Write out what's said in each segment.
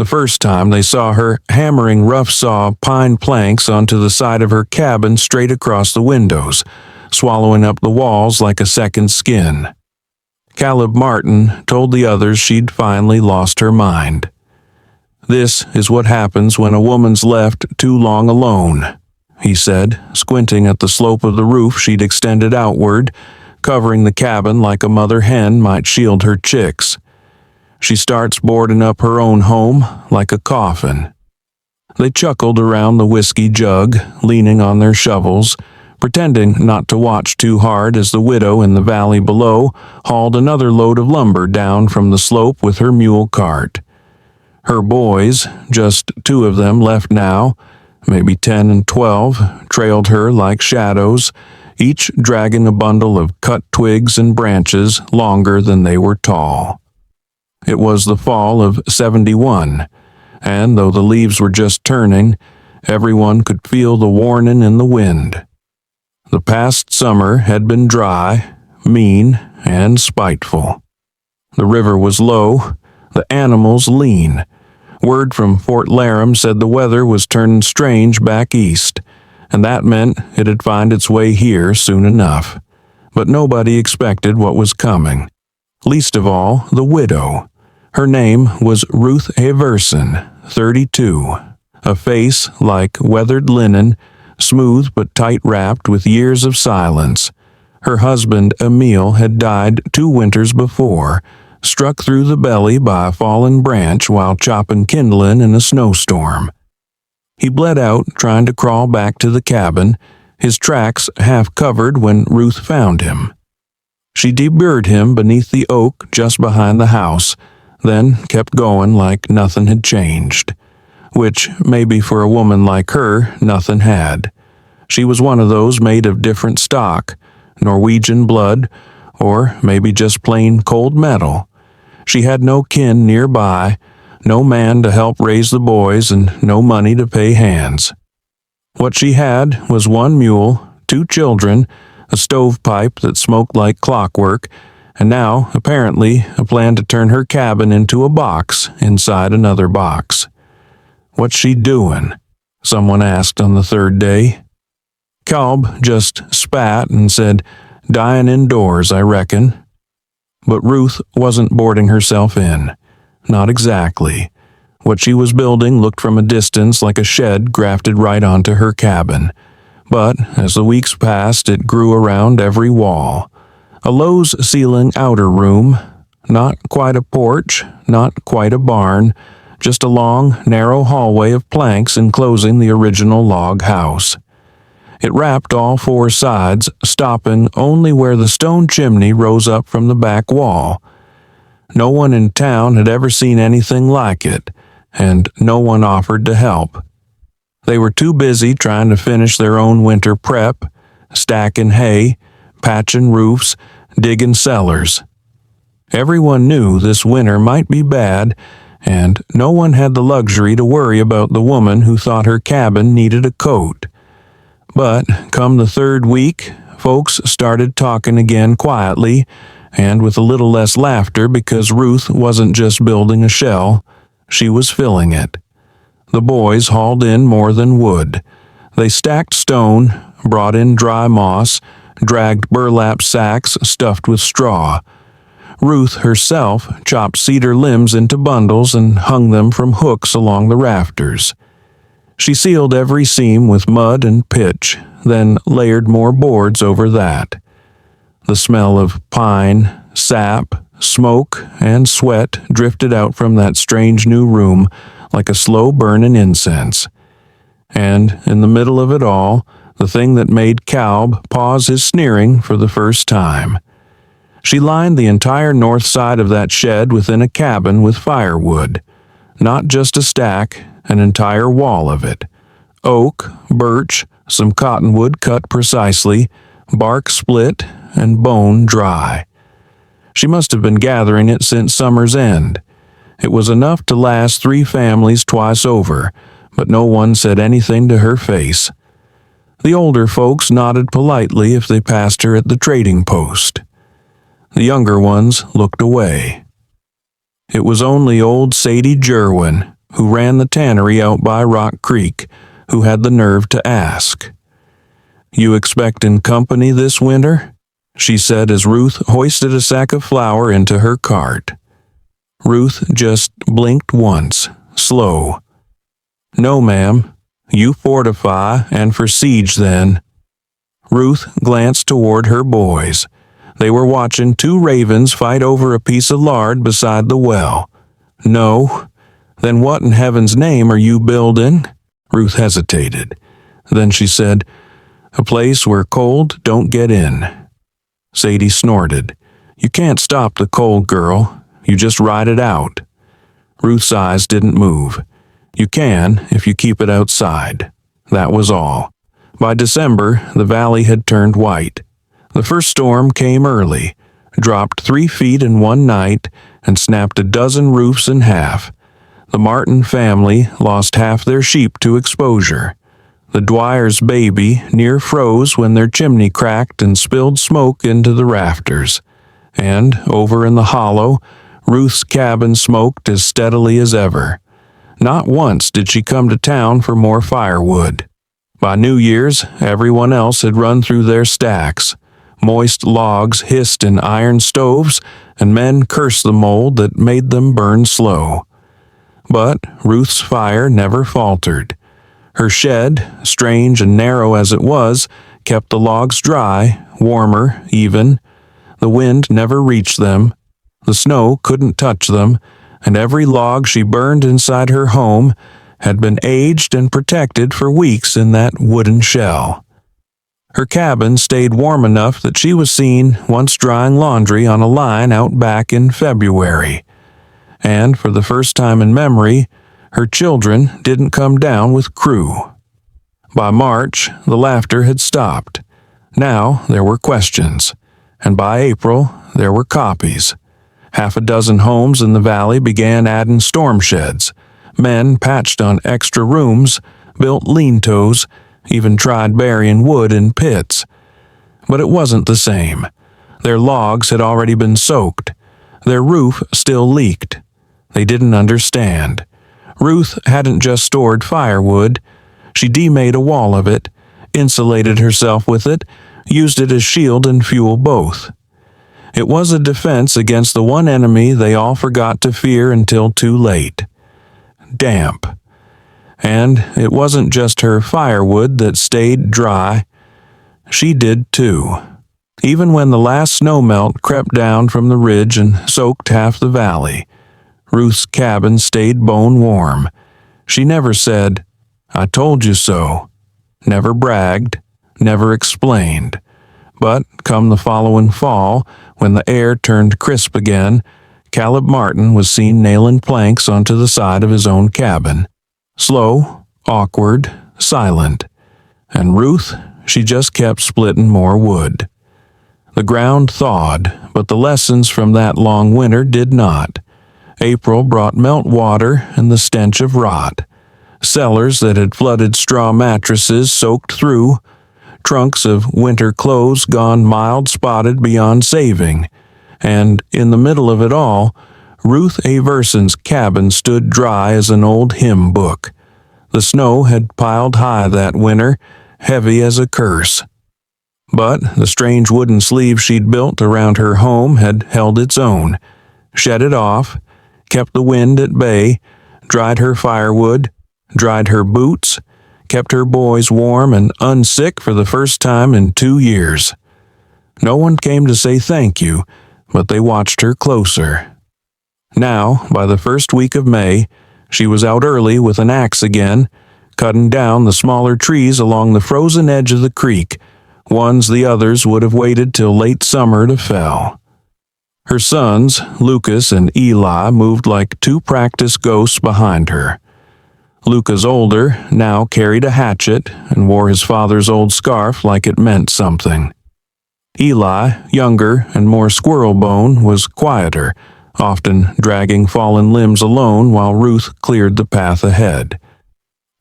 first time they saw her hammering rough saw pine planks onto the side of her cabin straight across the windows, swallowing up the walls like a second skin. Caleb Martin told the others she'd finally lost her mind. "This is what happens when a woman's left too long alone," he said, squinting at the slope of the roof she'd extended outward, covering the cabin like a mother hen might shield her chicks. "She starts boarding up her own home like a coffin." They chuckled around the whiskey jug, leaning on their shovels, pretending not to watch too hard as the widow in the valley below hauled another load of lumber down from the slope with her mule cart. Her boys, just 2 of them left now, maybe 10 and 12, trailed her like shadows, each dragging a bundle of cut twigs and branches longer than they were tall. It was the fall of '71, and though the leaves were just turning, everyone could feel the warning in the wind. The past summer had been dry, mean, and spiteful. The river was low, the animals lean. Word from Fort Laram said the weather was turning strange back east, and that meant it'd find its way here soon enough. But nobody expected what was coming. Least of all, the widow. Her name was Ruth Haverson, 32, a face like weathered linen, smooth but tight-wrapped with years of silence. Her husband, Emil, had died 2 winters before, struck through the belly by a fallen branch while chopping kindling in a snowstorm. He bled out trying to crawl back to the cabin, his tracks half covered when Ruth found him. She deburred him beneath the oak just behind the house, then kept going like nothing had changed. Which, maybe for a woman like her, nothing had. She was one of those made of different stock, Norwegian blood, or maybe just plain cold metal. She had no kin nearby, no man to help raise the boys, and no money to pay hands. What she had was 1 mule, 2 children, a stovepipe that smoked like clockwork, and now, apparently, a plan to turn her cabin into a box inside another box. "What's she doing?" someone asked on the 3rd day. Calb just spat and said, "Dying indoors, I reckon." But Ruth wasn't boarding herself in. Not exactly. What she was building looked from a distance like a shed grafted right onto her cabin. But as the weeks passed, it grew around every wall. A low-ceiling outer room, not quite a porch, not quite a barn, just a long, narrow hallway of planks enclosing the original log house. It wrapped all 4 sides, stopping only where the stone chimney rose up from the back wall. No one in town had ever seen anything like it, and no one offered to help. They were too busy trying to finish their own winter prep, stacking hay, patching roofs, digging cellars. Everyone knew this winter might be bad, and no one had the luxury to worry about the woman who thought her cabin needed a coat. But come the 3rd week, folks started talking again quietly, and with a little less laughter because Ruth wasn't just building a shell, she was filling it. The boys hauled in more than wood. They stacked stone, brought in dry moss, dragged burlap sacks stuffed with straw. Ruth herself chopped cedar limbs into bundles and hung them from hooks along the rafters. She sealed every seam with mud and pitch, then layered more boards over that. The smell of pine, sap, smoke, and sweat drifted out from that strange new room like a slow burning incense. And in the middle of it all, the thing that made Calb pause his sneering for the first time. She lined the entire north side of that shed within a cabin with firewood. Not just a stack, an entire wall of it. Oak, birch, some cottonwood cut precisely, bark split, and bone dry. She must have been gathering it since summer's end. It was enough to last 3 families twice over, but no one said anything to her face. The older folks nodded politely if they passed her at the trading post. The younger ones looked away. It was only old Sadie Jerwin, who ran the tannery out by Rock Creek, who had the nerve to ask. "You expectin' company this winter?" she said as Ruth hoisted a sack of flour into her cart. Ruth just blinked once, slow. "No, ma'am. You fortify and for siege then." Ruth glanced toward her boys. They were watching two ravens fight over a piece of lard beside the well. "No? Then what in heaven's name are you building?" Ruth hesitated. Then she said, "A place where cold don't get in." Sadie snorted. "You can't stop the cold, girl. You just ride it out." Ruth's eyes didn't move. "You can if you keep it outside." That was all. By December, the valley had turned white. The first storm came early, dropped 3 feet in one night, and snapped a dozen roofs in half. The Martin family lost half their sheep to exposure. The Dwyer's baby near froze when their chimney cracked and spilled smoke into the rafters. And, over in the hollow, Ruth's cabin smoked as steadily as ever. Not once did she come to town for more firewood. By New Year's, everyone else had run through their stacks. Moist logs hissed in iron stoves, and men cursed the mold that made them burn slow. But Ruth's fire never faltered. Her shed, strange and narrow as it was, kept the logs dry, warmer, even. The wind never reached them. The snow couldn't touch them, and every log she burned inside her home had been aged and protected for weeks in that wooden shell. Her cabin stayed warm enough that she was seen once drying laundry on a line out back in February. And for the first time in memory, her children didn't come down with crew. By March, the laughter had stopped. Now there were questions. And by April, there were copies. Half a dozen homes in the valley began adding storm sheds. Men patched on extra rooms, built lean-tos, even tried burying wood in pits. But it wasn't the same. Their logs had already been soaked. Their roof still leaked. They didn't understand. Ruth hadn't just stored firewood. She demade a wall of it, insulated herself with it, used it as shield and fuel both. It was a defense against the one enemy they all forgot to fear until too late. Damp. And it wasn't just her firewood that stayed dry. She did too. Even when the last snowmelt crept down from the ridge and soaked half the valley, Ruth's cabin stayed bone warm. She never said, "I told you so," never bragged, never explained. But come the following fall, when the air turned crisp again, Caleb Martin was seen nailing planks onto the side of his own cabin. Slow, awkward, silent. And Ruth, she just kept splitting more wood. The ground thawed, but the lessons from that long winter did not. April brought meltwater and the stench of rot. Cellars that had flooded straw mattresses soaked through. Trunks of winter clothes gone mild-spotted beyond saving. And in the middle of it all, Ruth Averson's cabin stood dry as an old hymn book. The snow had piled high that winter, heavy as a curse. But the strange wooden sleeve she'd built around her home had held its own, shed it off, kept the wind at bay, dried her firewood, dried her boots, kept her boys warm and unsick for the first time in 2 years. No one came to say thank you, but they watched her closer. Now, by the first week of May, she was out early with an axe again, cutting down the smaller trees along the frozen edge of the creek, ones the others would have waited till late summer to fell. Her sons, Lucas and Eli, moved like two practiced ghosts behind her. Lucas, older, now carried a hatchet and wore his father's old scarf like it meant something. Eli, younger and more squirrel-bone, was quieter, often dragging fallen limbs alone while Ruth cleared the path ahead.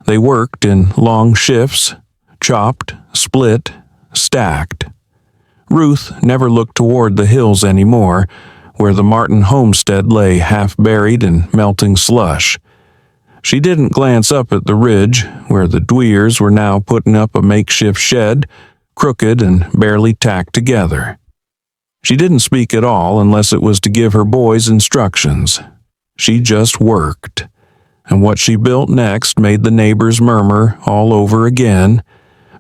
They worked in long shifts, chopped, split, stacked. Ruth never looked toward the hills anymore, where the Martin homestead lay half buried in melting slush. She didn't glance up at the ridge, where the Dwyers were now putting up a makeshift shed, crooked and barely tacked together. She didn't speak at all unless it was to give her boys instructions. She just worked. And what she built next made the neighbors murmur all over again,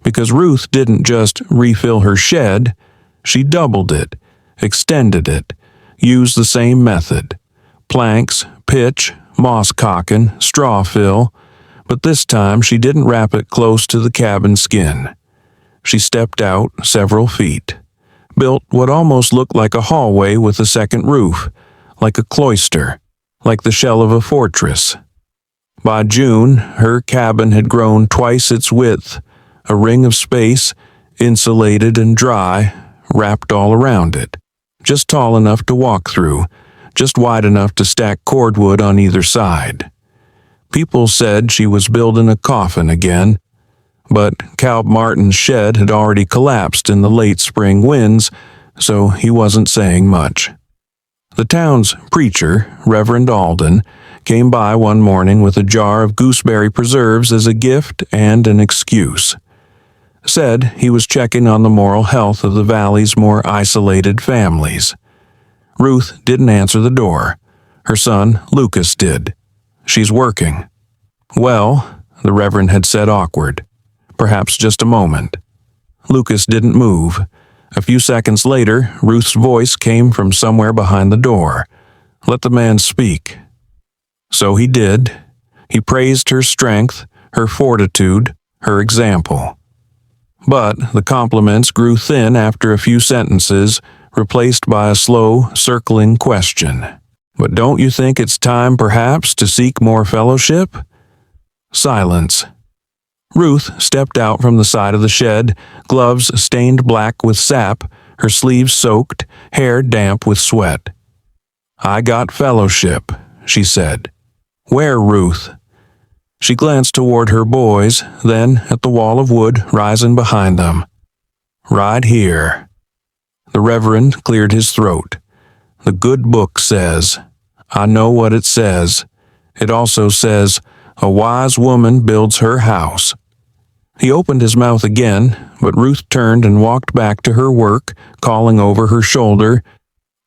because Ruth didn't just refill her shed, she doubled it, extended it, used the same method. Planks, pitch, moss cocking, straw fill, but this time she didn't wrap it close to the cabin skin. She stepped out several feet, built what almost looked like a hallway with a second roof, like a cloister, like the shell of a fortress. By June, her cabin had grown twice its width, a ring of space, insulated and dry, wrapped all around it, just tall enough to walk through, just wide enough to stack cordwood on either side. People said she was building a coffin again, but Caleb Martin's shed had already collapsed in the late spring winds, so he wasn't saying much. The town's preacher, Reverend Alden, came by one morning with a jar of gooseberry preserves as a gift and an excuse. Said he was checking on the moral health of the valley's more isolated families. Ruth didn't answer the door. Her son, Lucas, did. She's working. Well, the Reverend had said awkward. Perhaps just a moment. Lucas didn't move. A few seconds later, Ruth's voice came from somewhere behind the door. Let the man speak. So he did. He praised her strength, her fortitude, her example. But the compliments grew thin after a few sentences, replaced by a slow, circling question. But don't you think it's time, perhaps, to seek more fellowship? Silence. Ruth stepped out from the side of the shed, gloves stained black with sap, her sleeves soaked, hair damp with sweat. I got fellowship, she said. Where, Ruth? She glanced toward her boys, then at the wall of wood rising behind them. Right here. The Reverend cleared his throat. The good book says, I know what it says. It also says, a wise woman builds her house. He opened his mouth again, but Ruth turned and walked back to her work, calling over her shoulder,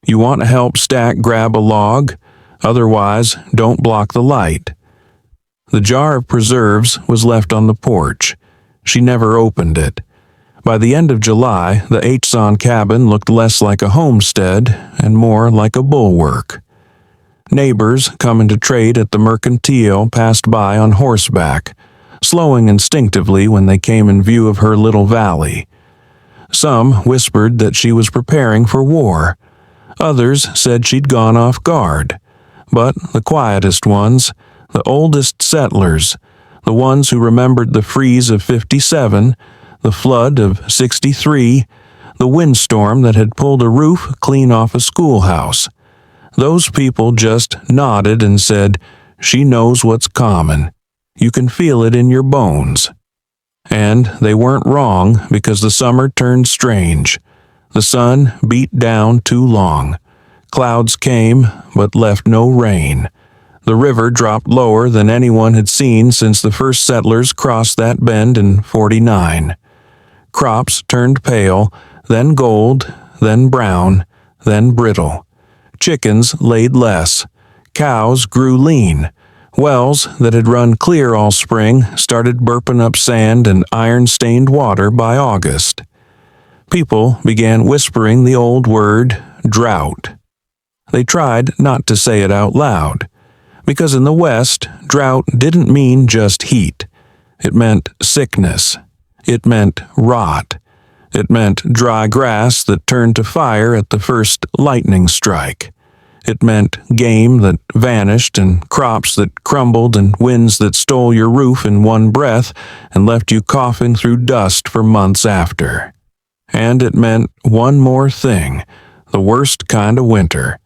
You want to help Stack grab a log? Otherwise, don't block the light. The jar of preserves was left on the porch. She never opened it. By the end of July, the H-Son cabin looked less like a homestead and more like a bulwark. Neighbors coming to trade at the Mercantile passed by on horseback, slowing instinctively when they came in view of her little valley. Some whispered that she was preparing for war. Others said she'd gone off guard. But the quietest ones, the oldest settlers, the ones who remembered the freeze of 57, the flood of 63, the windstorm that had pulled a roof clean off a schoolhouse, those people just nodded and said, She knows what's common. You can feel it in your bones. And they weren't wrong, because the summer turned strange. The sun beat down too long. Clouds came, but left no rain. The river dropped lower than anyone had seen since the first settlers crossed that bend in 49. Crops turned pale, then gold, then brown, then brittle. Chickens laid less. Cows grew lean. Wells that had run clear all spring started burping up sand and iron-stained water by August. People began whispering the old word, drought. They tried not to say it out loud, because in the West, drought didn't mean just heat. It meant sickness. It meant rot. It meant dry grass that turned to fire at the first lightning strike. It meant game that vanished and crops that crumbled and winds that stole your roof in one breath and left you coughing through dust for months after. And it meant one more thing, the worst kind of winter.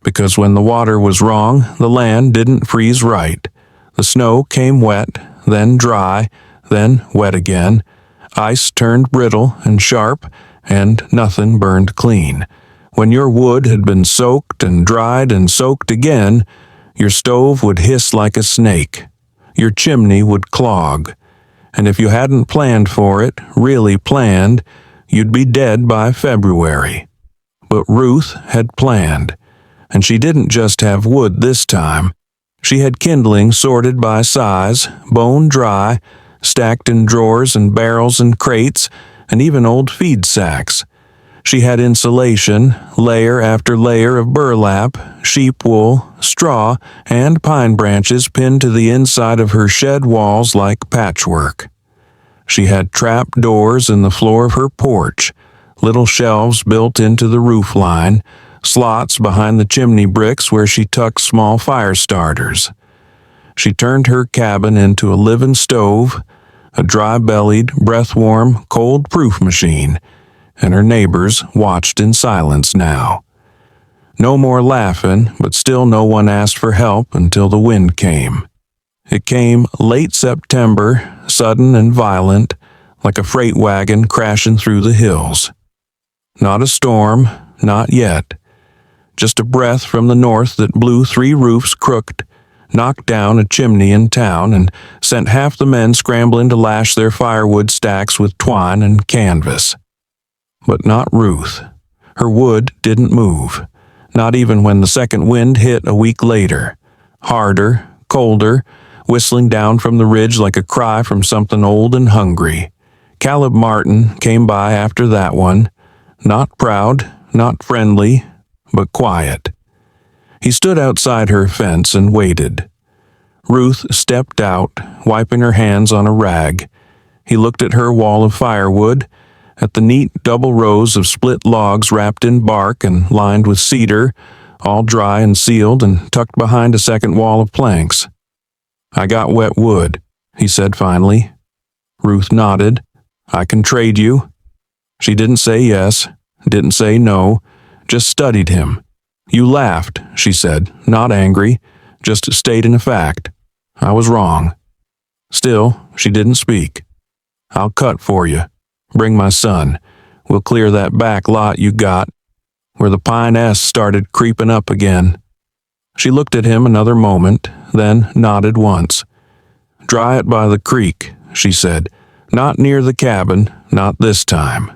Because when the water was wrong, the land didn't freeze right. The snow came wet, then dry, then wet again. Ice turned brittle and sharp, and nothing burned clean. When your wood had been soaked and dried and soaked again, your stove would hiss like a snake. your chimney would clog. And if you hadn't planned for it, really planned, you'd be dead by February. But Ruth had planned, and she didn't just have wood this time. She had kindling sorted by size, bone dry, stacked in drawers and barrels and crates, and even old feed sacks. She had insulation, layer after layer of burlap, sheep wool, straw, and pine branches pinned to the inside of her shed walls like patchwork. She had trap doors in the floor of her porch, little shelves built into the roof line, slots behind the chimney bricks where she tucked small fire starters. She turned her cabin into a living stove, a dry-bellied, breath-warm, cold-proof machine, and her neighbors watched in silence now. No more laughing, but still no one asked for help until the wind came. It came late September, sudden and violent, like a freight wagon crashing through the hills. Not a storm, not yet. Just a breath from the north that blew 3 roofs crooked, knocked down a chimney in town, and sent half the men scrambling to lash their firewood stacks with twine and canvas. But not Ruth. Her wood didn't move, not even when the second wind hit a week later. Harder, colder, whistling down from the ridge like a cry from something old and hungry. Caleb Martin came by after that one, not proud, not friendly, but quiet. He stood outside her fence and waited. Ruth stepped out, wiping her hands on a rag. He looked at her wall of firewood, at the neat double rows of split logs wrapped in bark and lined with cedar, all dry and sealed and tucked behind a second wall of planks. "I got wet wood," he said finally. Ruth nodded. "I can trade you." She didn't say yes, didn't say no, just studied him. "You laughed," she said, not angry, just stating a fact. "I was wrong." Still, she didn't speak. "I'll cut for you. Bring my son. We'll clear that back lot you got, where the pine S started creeping up again." She looked at him another moment, then nodded once. "Dry it by the creek," she said. "Not near the cabin, not this time."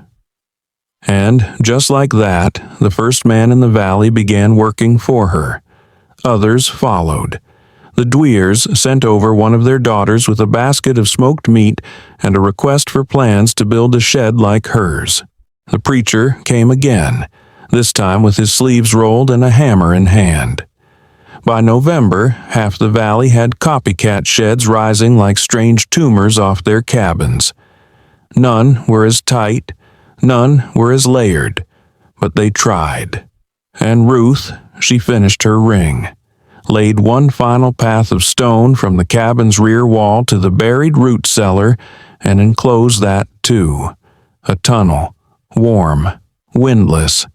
And just like that, the first man in the valley began working for her. Others followed. The Dweers sent over one of their daughters with a basket of smoked meat and a request for plans to build a shed like hers. The preacher came again, this time with his sleeves rolled and a hammer in hand. By November, half the valley had copycat sheds rising like strange tumors off their cabins. None were as tight, none were as layered, but they tried. And Ruth, she finished her ring, laid one final path of stone from the cabin's rear wall to the buried root cellar, and enclosed that too. A tunnel, warm, windless.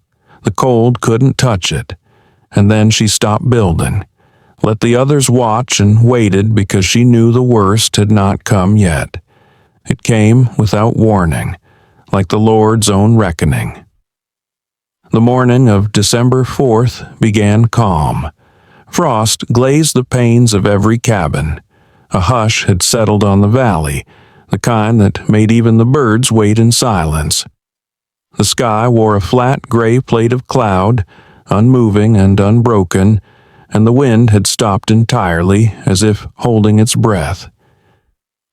The cold couldn't touch it. And then she stopped building, let the others watch, and waited because she knew the worst had not come yet. It came without warning, like the Lord's own reckoning. The morning of December 4th began calm. Frost glazed the panes of every cabin. A hush had settled on the valley, the kind that made even the birds wait in silence. The sky wore a flat gray plate of cloud, unmoving and unbroken, and the wind had stopped entirely, as if holding its breath.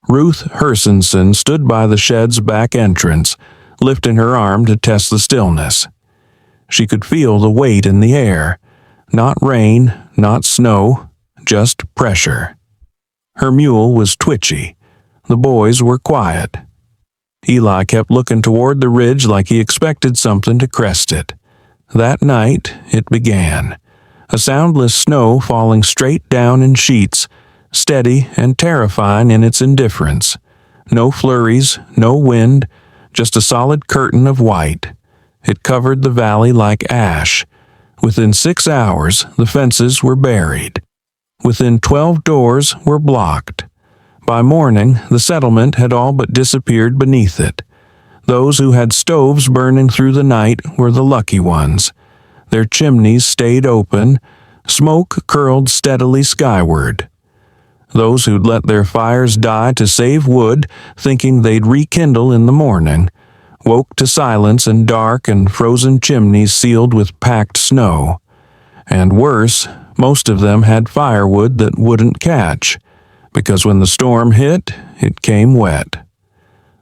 Ruth Hersenson stood by the shed's back entrance, lifting her arm to test the stillness. She could feel the weight in the air. Not rain, not snow, just pressure. Her mule was twitchy. The boys were quiet. Eli kept looking toward the ridge like he expected something to crest it. That night, it began. A soundless snow falling straight down in sheets, steady and terrifying in its indifference. No flurries, no wind, just a solid curtain of white. It covered the valley like ash. Within 6 hours, the fences were buried. Within 12 doors were blocked. By morning, the settlement had all but disappeared beneath it. Those who had stoves burning through the night were the lucky ones. Their chimneys stayed open. Smoke curled steadily skyward. Those who'd let their fires die to save wood, thinking they'd rekindle in the morning, woke to silence and dark and frozen chimneys sealed with packed snow. And worse, most of them had firewood that wouldn't catch, because when the storm hit, it came wet.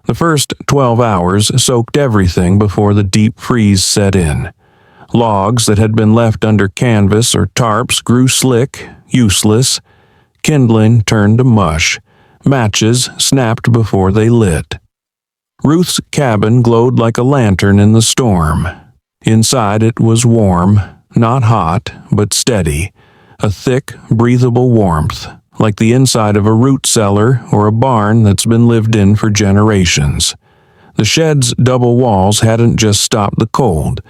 The first 12 hours soaked everything before the deep freeze set in. Logs that had been left under canvas or tarps grew slick, useless. Kindling turned to mush. Matches snapped before they lit. Ruth's cabin glowed like a lantern in the storm. Inside it was warm, not hot, but steady, a thick, breathable warmth, like the inside of a root cellar or a barn that's been lived in for generations. The shed's double walls hadn't just stopped the cold.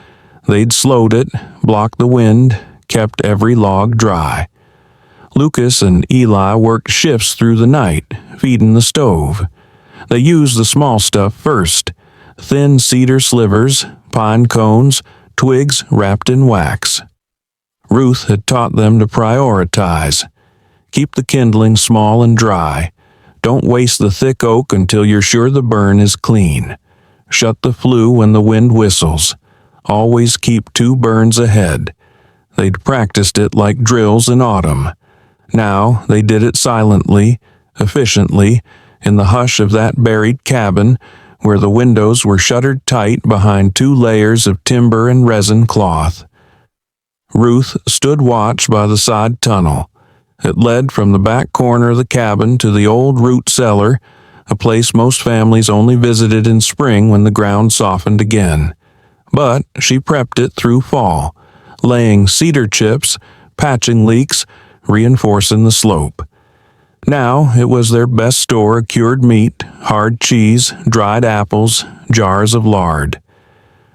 They'd slowed it, blocked the wind, kept every log dry. Lucas and Eli worked shifts through the night, feeding the stove. They used the small stuff first: thin cedar slivers, pine cones, twigs wrapped in wax. Ruth had taught them to prioritize. Keep the kindling small and dry. Don't waste the thick oak until you're sure the burn is clean. Shut the flue when the wind whistles. Always keep 2 burns ahead. They'd practiced it like drills in autumn. Now they did it silently, efficiently, in the hush of that buried cabin where the windows were shuttered tight behind 2 layers of timber and resin cloth. Ruth stood watch by the side tunnel. It led from the back corner of the cabin to the old root cellar, a place most families only visited in spring when the ground softened again. But she prepped it through fall, laying cedar chips, patching leaks, reinforcing the slope. Now it was their best store of cured meat, hard cheese, dried apples, jars of lard.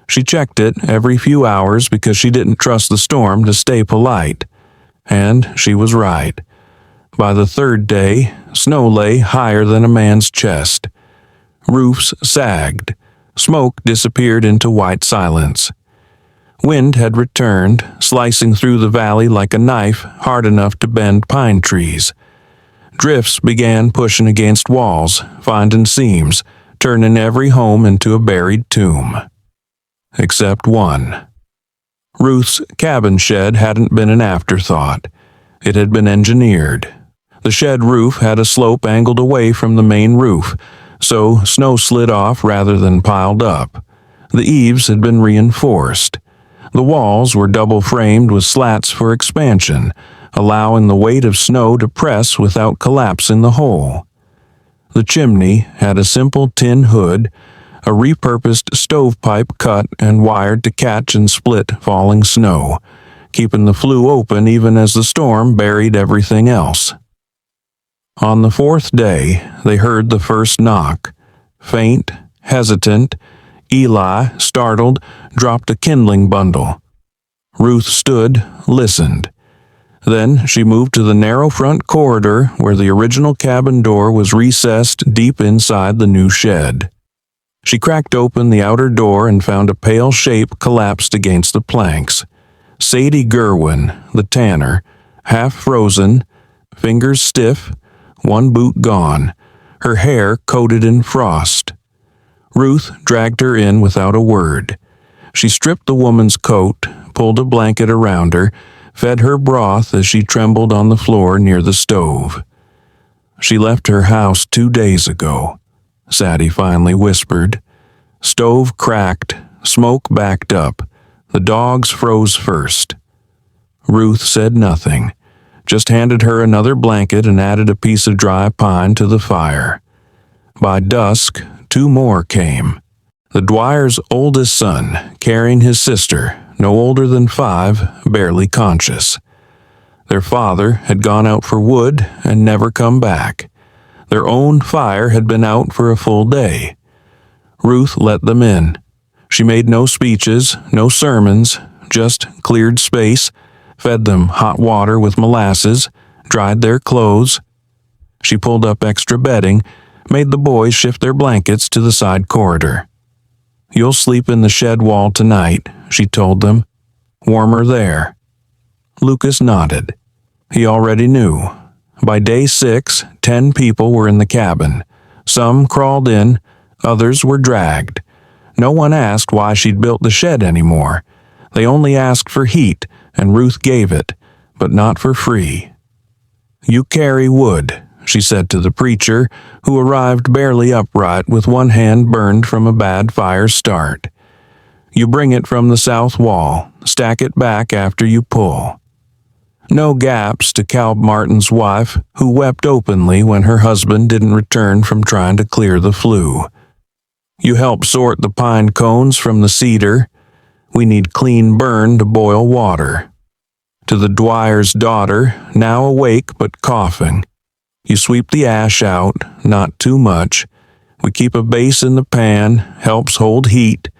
She checked it every few hours because she didn't trust the storm to stay polite. And she was right. By the 3rd day, snow lay higher than a man's chest. Roofs sagged. Smoke disappeared into white silence. Wind had returned, slicing through the valley like a knife hard enough to bend pine trees. Drifts began pushing against walls, finding seams, turning every home into a buried tomb. Except one. Ruth's cabin shed hadn't been an afterthought. It had been engineered. The shed roof had a slope angled away from the main roof, so snow slid off rather than piled up. The eaves had been reinforced. The walls were double-framed with slats for expansion, allowing the weight of snow to press without collapsing the hole. The chimney had a simple tin hood, a repurposed stovepipe cut and wired to catch and split falling snow, keeping the flue open even as the storm buried everything else. On the 4th day, they heard the first knock. Faint, hesitant, Eli, startled, dropped a kindling bundle. Ruth stood, listened. Then she moved to the narrow front corridor where the original cabin door was recessed deep inside the new shed. She cracked open the outer door and found a pale shape collapsed against the planks. Sadie Gerwin, the tanner, half frozen, fingers stiff, one boot gone, her hair coated in frost. Ruth dragged her in without a word. She stripped the woman's coat, pulled a blanket around her, fed her broth as she trembled on the floor near the stove. "She left her house 2 days ago," Sadie finally whispered. Stove cracked, smoke backed up. The dogs froze first. Ruth said nothing, just handed her another blanket and added a piece of dry pine to the fire. By dusk, 2 more came. The Dwyer's oldest son, carrying his sister, no older than 5, barely conscious. Their father had gone out for wood and never come back. Their own fire had been out for a full day. Ruth let them in. She made no speeches, no sermons, just cleared space, fed them hot water with molasses, dried their clothes. She pulled up extra bedding, made the boys shift their blankets to the side corridor. "You'll sleep in the shed wall tonight," she told them. "Warmer there." Lucas nodded. He already knew. By day 6, 10 people were in the cabin. Some crawled in, others were dragged. No one asked why she'd built the shed anymore. They only asked for heat, and Ruth gave it, but not for free. "You carry wood," she said to the preacher, who arrived barely upright with one hand burned from a bad fire start. "You bring it from the south wall. Stack it back after you pull." No gaps to Cal Martin's wife, who wept openly when her husband didn't return from trying to clear the flu. "You help sort the pine cones from the cedar. We need clean burn to boil water." To the Dwyer's daughter, now awake but coughing, "You sweep the ash out, not too much. We keep a base in the pan, helps hold heat.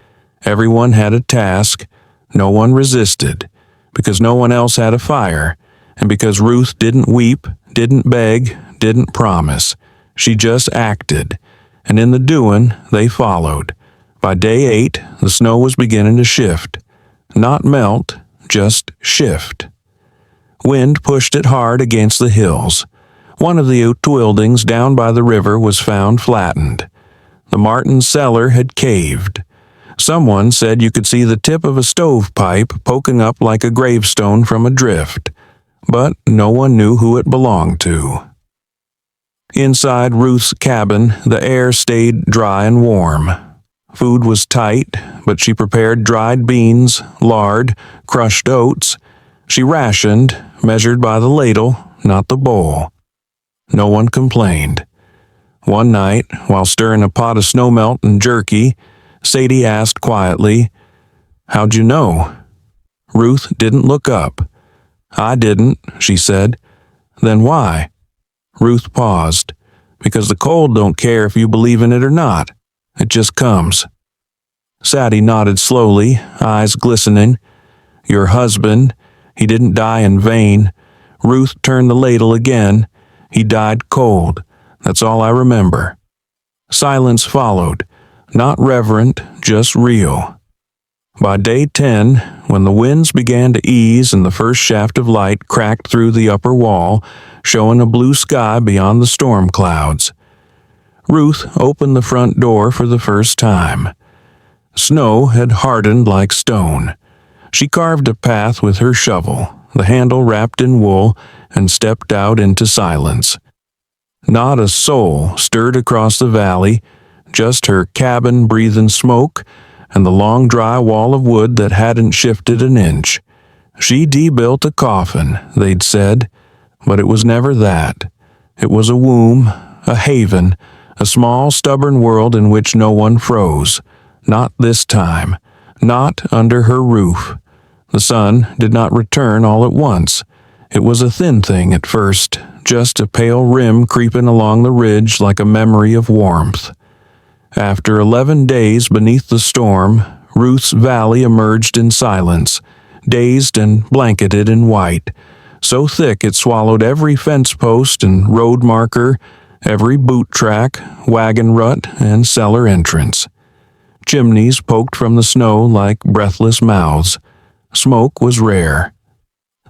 Everyone had a task. No one resisted, because no one else had a fire, and because Ruth didn't weep, didn't beg, didn't promise. She just acted, and in the doing, they followed. By day 8, the snow was beginning to shift. Not melt, just shift. Wind pushed it hard against the hills. One of the outbuildings down by the river was found flattened. The Martin cellar had caved. Someone said you could see the tip of a stovepipe poking up like a gravestone from a drift, but no one knew who it belonged to. Inside Ruth's cabin, the air stayed dry and warm. Food was tight, but she prepared dried beans, lard, crushed oats. She rationed, measured by the ladle, not the bowl. No one complained. One night, while stirring a pot of snowmelt and jerky, Sadie asked quietly, "How'd you know?" Ruth didn't look up. "I didn't," she said. "Then why?" Ruth paused. "Because the cold don't care if you believe in it or not. It just comes." Sadie nodded slowly, eyes glistening. "Your husband, he didn't die in vain." Ruth turned the ladle again. "He died cold. That's all I remember." Silence followed. Not reverent, just real. By day 10, when the winds began to ease and the first shaft of light cracked through the upper wall, showing a blue sky beyond the storm clouds, Ruth opened the front door for the first time. Snow had hardened like stone. She carved a path with her shovel, the handle wrapped in wool, and stepped out into silence. Not a soul stirred across the valley, just her cabin breathing smoke and the long dry wall of wood that hadn't shifted an inch. She debuilt a coffin, they'd said, but it was never that. It was a womb, a haven, a small stubborn world in which no one froze. Not this time. Not under her roof. The sun did not return all at once. It was a thin thing at first, just a pale rim creeping along the ridge like a memory of warmth. After 11 days beneath the storm, Ruth's valley emerged in silence, dazed and blanketed in white, so thick it swallowed every fence post and road marker, every boot track, wagon rut, and cellar entrance. Chimneys poked from the snow like breathless mouths. Smoke was rare.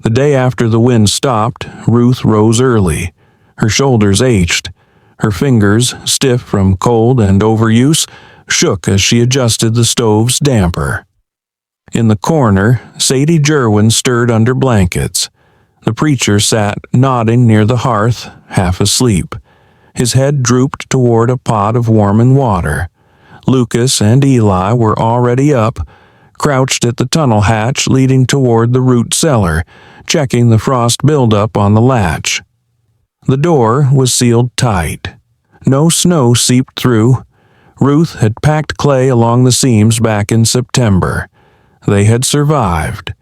The day after the wind stopped, Ruth rose early. Her shoulders ached. Her fingers, stiff from cold and overuse, shook as she adjusted the stove's damper. In the corner, Sadie Jerwin stirred under blankets. The preacher sat nodding near the hearth, half asleep. His head drooped toward a pot of warming water. Lucas and Eli were already up, crouched at the tunnel hatch leading toward the root cellar, checking the frost buildup on the latch. The door was sealed tight. No snow seeped through. Ruth had packed clay along the seams back in September. They had survived.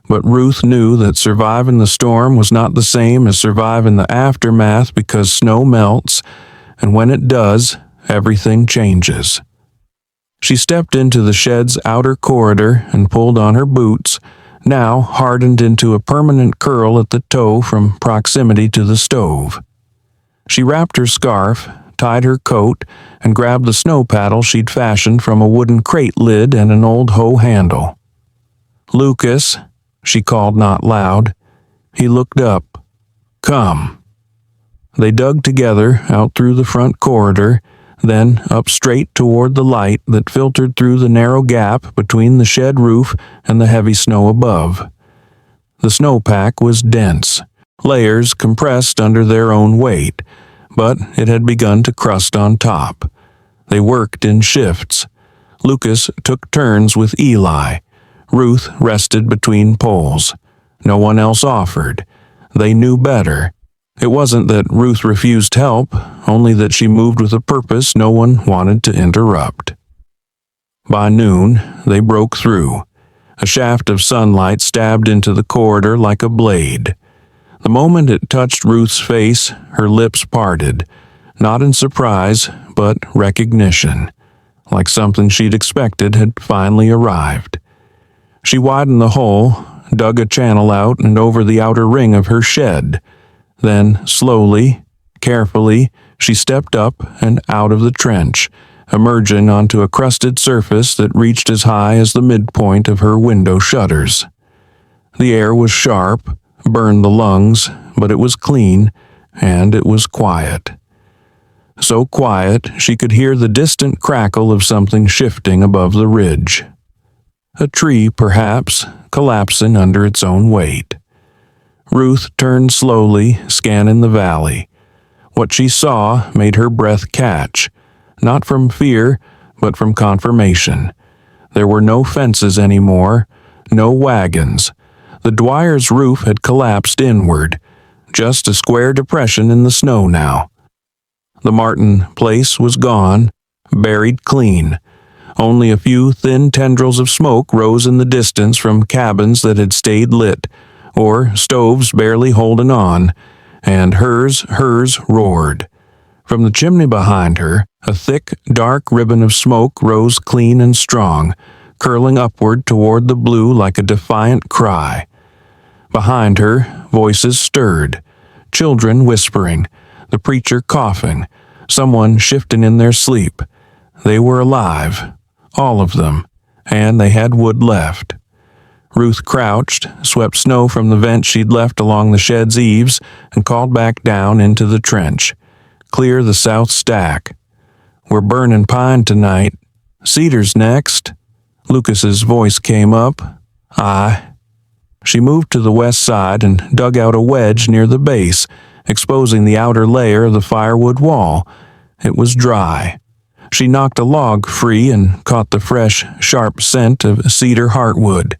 But Ruth knew that surviving the storm was not the same as surviving the aftermath, because snow melts, and when it does, everything changes. She stepped into the shed's outer corridor and pulled on her boots, now hardened into a permanent curl at the toe from proximity to the stove. She wrapped her scarf, tied her coat, and grabbed the snow paddle she'd fashioned from a wooden crate lid and an old hoe handle. "Lucas," she called not loud. He looked up. "Come." They dug together out through the front corridor, then up straight toward the light that filtered through the narrow gap between the shed roof and the heavy snow above. The snowpack was dense, layers compressed under their own weight, but it had begun to crust on top. They worked in shifts. Lucas took turns with Eli. Ruth rested between poles. No one else offered. They knew better. It wasn't that Ruth refused help, only that she moved with a purpose no one wanted to interrupt. By noon, they broke through. A shaft of sunlight stabbed into the corridor like a blade. The moment it touched Ruth's face, her lips parted, not in surprise, but recognition, like something she'd expected had finally arrived. She widened the hole, dug a channel out and over the outer ring of her shed. Then, slowly, carefully, she stepped up and out of the trench, emerging onto a crusted surface that reached as high as the midpoint of her window shutters. The air was sharp, burned the lungs, but it was clean, and it was quiet. So quiet she could hear the distant crackle of something shifting above the ridge. A tree, perhaps, collapsing under its own weight. Ruth turned slowly, scanning the valley. What she saw made her breath catch, not from fear, but from confirmation. There were no fences anymore, no wagons. The Dwyer's roof had collapsed inward, just a square depression in the snow now. The Martin place was gone, buried clean. Only a few thin tendrils of smoke rose in the distance from cabins that had stayed lit, or stoves barely holding on, and hers roared. From the chimney behind her, a thick, dark ribbon of smoke rose clean and strong, curling upward toward the blue like a defiant cry. Behind her, voices stirred, children whispering, the preacher coughing, someone shifting in their sleep. They were alive, all of them, and they had wood left. Ruth crouched, swept snow from the vent she'd left along the shed's eaves, and called back down into the trench. Clear the south stack. We're burning pine tonight. Cedar's next. Lucas's voice came up. Aye. She moved to the west side and dug out a wedge near the base, exposing the outer layer of the firewood wall. It was dry. She knocked a log free and caught the fresh, sharp scent of cedar heartwood.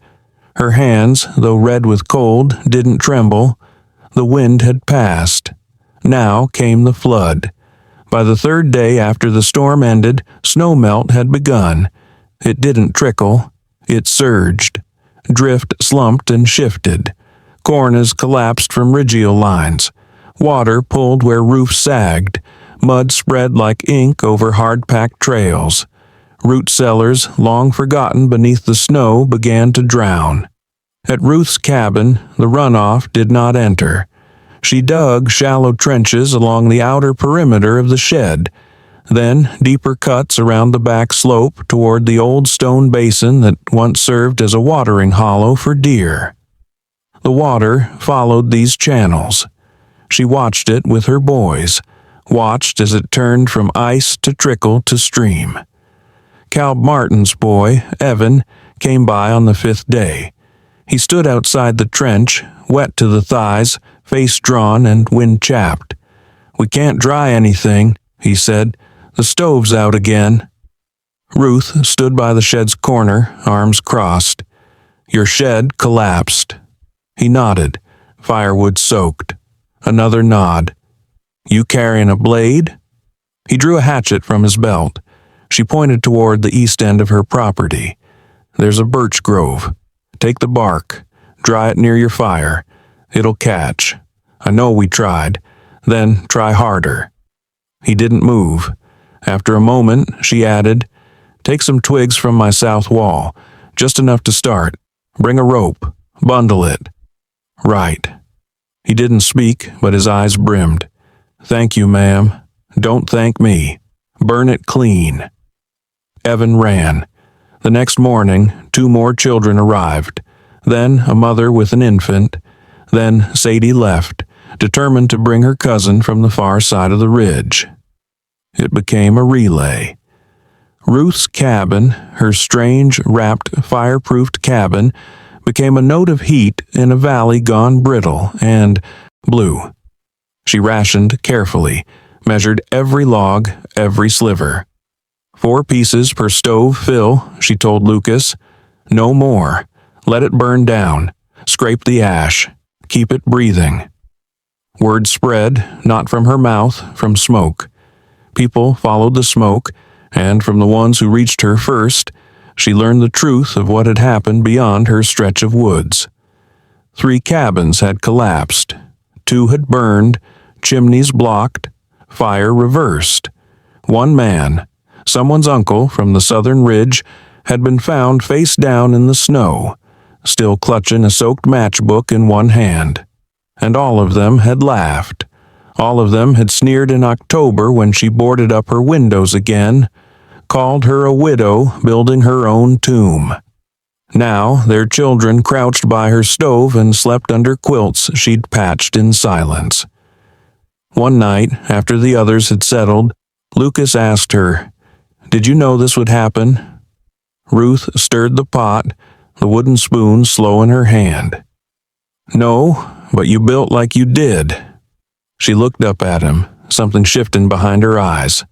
Her hands, though red with cold, didn't tremble. The wind had passed. Now came the flood. By the third day after the storm ended, snowmelt had begun. It didn't trickle. It surged. Drift slumped and shifted. Cornices collapsed from radial lines. Water pulled where roofs sagged. Mud spread like ink over hard-packed trails. Root cellars, long forgotten beneath the snow, began to drown. At Ruth's cabin, the runoff did not enter. She dug shallow trenches along the outer perimeter of the shed, then deeper cuts around the back slope toward the old stone basin that once served as a watering hollow for deer. The water followed these channels. She watched it with her boys, watched as it turned from ice to trickle to stream. Cal Martin's boy, Evan, came by on the 5th day. He stood outside the trench, wet to the thighs, face drawn and wind-chapped. "We can't dry anything," he said. "The stove's out again." Ruth stood by the shed's corner, arms crossed. "Your shed collapsed." He nodded, firewood soaked. Another nod. "You carrying a blade?" He drew a hatchet from his belt. She pointed toward the east end of her property. "There's a birch grove. Take the bark. Dry it near your fire. It'll catch. I know we tried. Then try harder." He didn't move. After a moment, she added, "Take some twigs from my south wall. Just enough to start. Bring a rope. Bundle it." "Right." He didn't speak, but his eyes brimmed. "Thank you, ma'am. Don't thank me. Burn it clean." Evan ran. The next morning, 2 more children arrived. Then a mother with an infant. Then Sadie left, determined to bring her cousin from the far side of the ridge. It became a relay. Ruth's cabin, her strange, wrapped, fireproofed cabin, became a note of heat in a valley gone brittle and blue. She rationed carefully, measured every log, every sliver. 4 pieces per stove fill, she told Lucas. No more. Let it burn down. Scrape the ash. Keep it breathing. Word spread, not from her mouth, from smoke. People followed the smoke, and from the ones who reached her first, she learned the truth of what had happened beyond her stretch of woods. 3 cabins had collapsed. 2 had burned, chimneys blocked, fire reversed. 1 man, someone's uncle from the southern ridge, had been found face down in the snow, still clutching a soaked matchbook in one hand. And all of them had laughed. All of them had sneered in October when she boarded up her windows again, called her a widow building her own tomb. Now their children crouched by her stove and slept under quilts she'd patched in silence. One night, after the others had settled, Lucas asked her, "Did you know this would happen?" Ruth stirred the pot, the wooden spoon slow in her hand. "No, but you built like you did." She looked up at him, something shifting behind her eyes.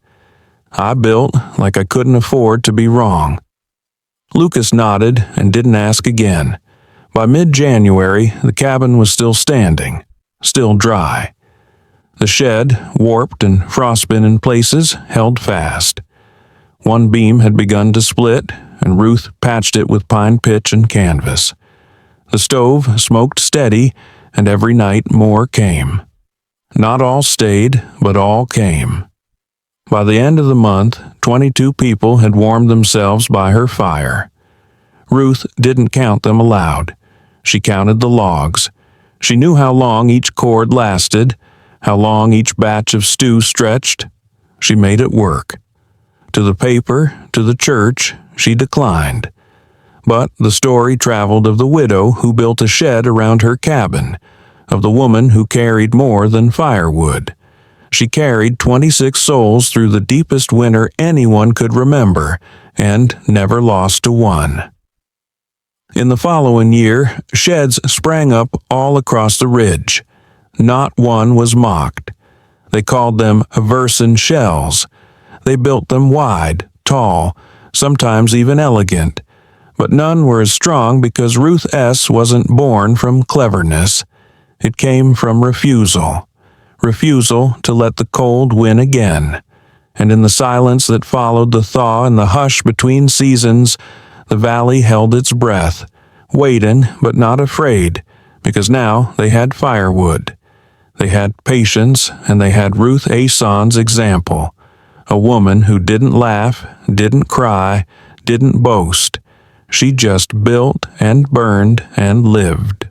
"I built like I couldn't afford to be wrong." Lucas nodded and didn't ask again. By mid-January, the cabin was still standing, still dry. The shed, warped and frostbitten in places, held fast. One beam had begun to split, and Ruth patched it with pine pitch and canvas. The stove smoked steady, and every night more came. Not all stayed, but all came. By the end of the month, 22 people had warmed themselves by her fire. Ruth didn't count them aloud. She counted the logs. She knew how long each cord lasted, how long each batch of stew stretched. She made it work. To the paper, to the church, she declined. But the story traveled of the widow who built a shed around her cabin, of the woman who carried more than firewood. She carried 26 souls through the deepest winter anyone could remember, and never lost to one. In the following year, sheds sprang up all across the ridge. Not one was mocked. They called them Versen shells. They built them wide, tall, sometimes even elegant. But none were as strong because Ruth S. wasn't born from cleverness. It came from refusal. Refusal to let the cold win again. And in the silence that followed the thaw and the hush between seasons, the valley held its breath, waiting but not afraid, because now they had firewood. They had patience, and they had Ruth Ason's example, a woman who didn't laugh, didn't cry, didn't boast. She just built and burned and lived.